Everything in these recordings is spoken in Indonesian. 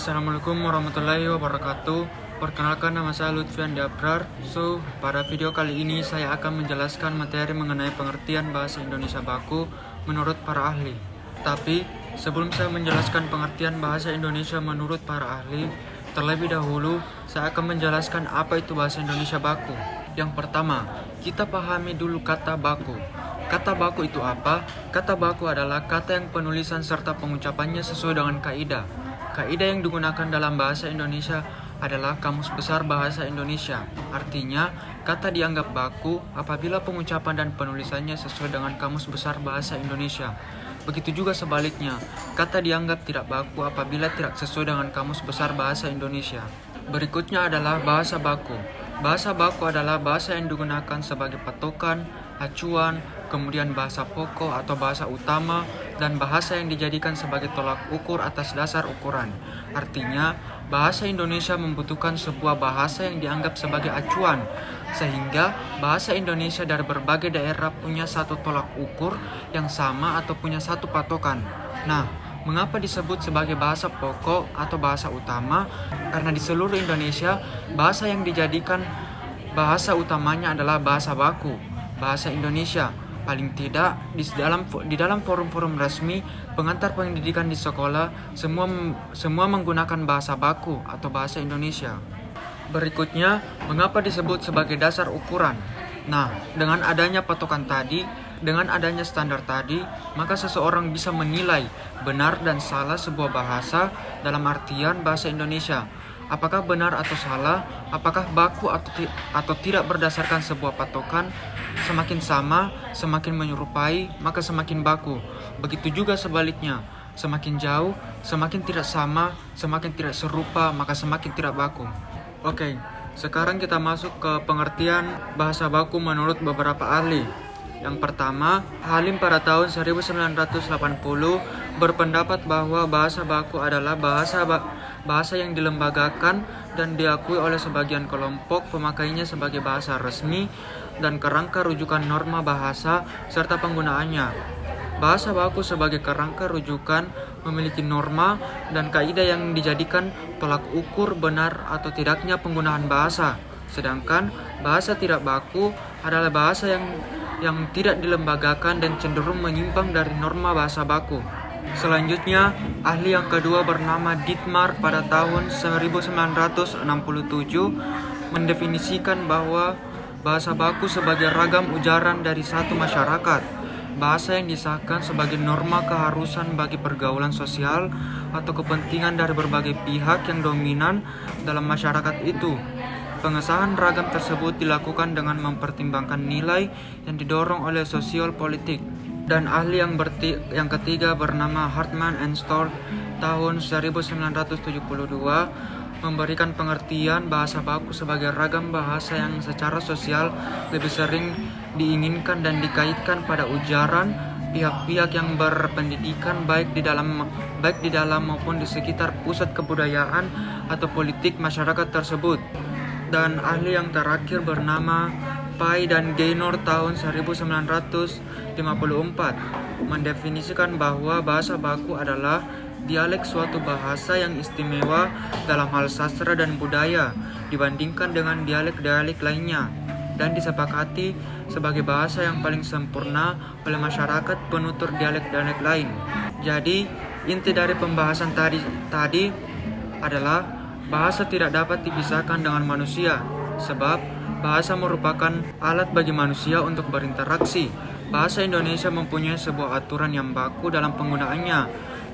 Assalamualaikum warahmatullahi wabarakatuh. Perkenalkan, nama saya Lutfian Diabrar. Pada video kali ini saya akan menjelaskan materi mengenai pengertian bahasa Indonesia baku menurut para ahli. Tapi sebelum saya menjelaskan pengertian bahasa Indonesia menurut para ahli, terlebih dahulu saya akan menjelaskan apa itu bahasa Indonesia baku. Yang pertama, kita pahami dulu kata baku. Kata baku itu apa? Kata baku adalah kata yang penulisan serta pengucapannya sesuai dengan kaidah. Kaidah yang digunakan dalam bahasa Indonesia adalah Kamus Besar Bahasa Indonesia. Artinya, kata dianggap baku apabila pengucapan dan penulisannya sesuai dengan Kamus Besar Bahasa Indonesia. Begitu juga sebaliknya, kata dianggap tidak baku apabila tidak sesuai dengan Kamus Besar Bahasa Indonesia. Berikutnya adalah bahasa baku. Bahasa baku adalah bahasa yang digunakan sebagai patokan, acuan, kemudian bahasa pokok atau bahasa utama, dan bahasa yang dijadikan sebagai tolak ukur atas dasar ukuran. Artinya, bahasa Indonesia membutuhkan sebuah bahasa yang dianggap sebagai acuan, sehingga bahasa Indonesia dari berbagai daerah punya satu tolak ukur yang sama atau punya satu patokan. Nah, mengapa disebut sebagai bahasa pokok atau bahasa utama? Karena di seluruh Indonesia, bahasa yang dijadikan bahasa utamanya adalah bahasa baku, bahasa Indonesia. Paling tidak di dalam forum-forum resmi pengantar pendidikan di sekolah semua menggunakan bahasa baku atau bahasa Indonesia. Berikutnya, mengapa disebut sebagai dasar ukuran? Nah, dengan adanya patokan tadi, dengan adanya standar tadi, maka seseorang bisa menilai benar dan salah sebuah bahasa dalam artian bahasa Indonesia. Apakah benar atau salah, apakah baku atau tidak berdasarkan sebuah patokan. Semakin sama, semakin menyerupai, maka semakin baku. Begitu juga sebaliknya, semakin jauh, semakin tidak sama, semakin tidak serupa, maka semakin tidak baku. Oke, sekarang kita masuk ke pengertian bahasa baku menurut beberapa ahli. Yang pertama, Halim pada tahun 1980 berpendapat bahwa bahasa baku adalah bahasa yang dilembagakan dan diakui oleh sebagian kelompok pemakainya sebagai bahasa resmi dan kerangka rujukan norma bahasa serta penggunaannya. Bahasa baku sebagai kerangka rujukan memiliki norma dan kaidah yang dijadikan tolak ukur benar atau tidaknya penggunaan bahasa. Sedangkan bahasa tidak baku adalah bahasa yang tidak dilembagakan dan cenderung menyimpang dari norma bahasa baku. Selanjutnya, ahli yang kedua bernama Dietmar pada tahun 1967 mendefinisikan bahwa bahasa baku sebagai ragam ujaran dari satu masyarakat, bahasa yang disahkan sebagai norma keharusan bagi pergaulan sosial atau kepentingan dari berbagai pihak yang dominan dalam masyarakat itu. Pengesahan ragam tersebut dilakukan dengan mempertimbangkan nilai yang didorong oleh sosial politik. Dan ahli yang ketiga bernama Hartman and Stork tahun 1972 memberikan pengertian bahasa baku sebagai ragam bahasa yang secara sosial lebih sering diinginkan dan dikaitkan pada ujaran pihak-pihak yang berpendidikan baik di dalam maupun di sekitar pusat kebudayaan atau politik masyarakat tersebut. Dan ahli yang terakhir bernama Pai dan Gaynor tahun 1954 mendefinisikan bahwa bahasa baku adalah dialek suatu bahasa yang istimewa dalam hal sastra dan budaya dibandingkan dengan dialek-dialek lainnya dan disepakati sebagai bahasa yang paling sempurna oleh masyarakat penutur dialek-dialek lain. Jadi, inti dari pembahasan tadi adalah bahasa tidak dapat dipisahkan dengan manusia, sebab bahasa merupakan alat bagi manusia untuk berinteraksi. Bahasa Indonesia mempunyai sebuah aturan yang baku dalam penggunaannya.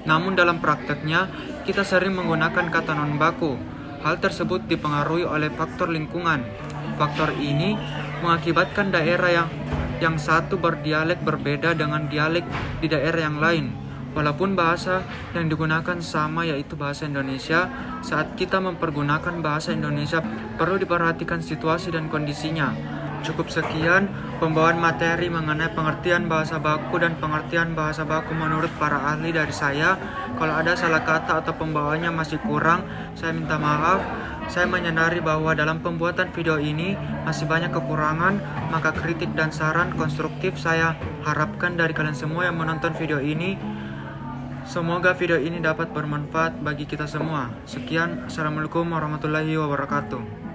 Namun dalam prakteknya, kita sering menggunakan kata non-baku. Hal tersebut dipengaruhi oleh faktor lingkungan. Faktor ini mengakibatkan daerah yang satu berdialek berbeda dengan dialek di daerah yang lain. Walaupun bahasa yang digunakan sama yaitu bahasa Indonesia, saat kita mempergunakan bahasa Indonesia perlu diperhatikan situasi dan kondisinya. Cukup sekian pembawaan materi mengenai pengertian bahasa baku dan pengertian bahasa baku menurut para ahli dari saya. Kalau ada salah kata atau pembawaannya masih kurang, saya minta maaf. Saya menyadari bahwa dalam pembuatan video ini masih banyak kekurangan, maka kritik dan saran konstruktif saya harapkan dari kalian semua yang menonton video ini. Semoga video ini dapat bermanfaat bagi kita semua. Sekian, Assalamualaikum warahmatullahi wabarakatuh.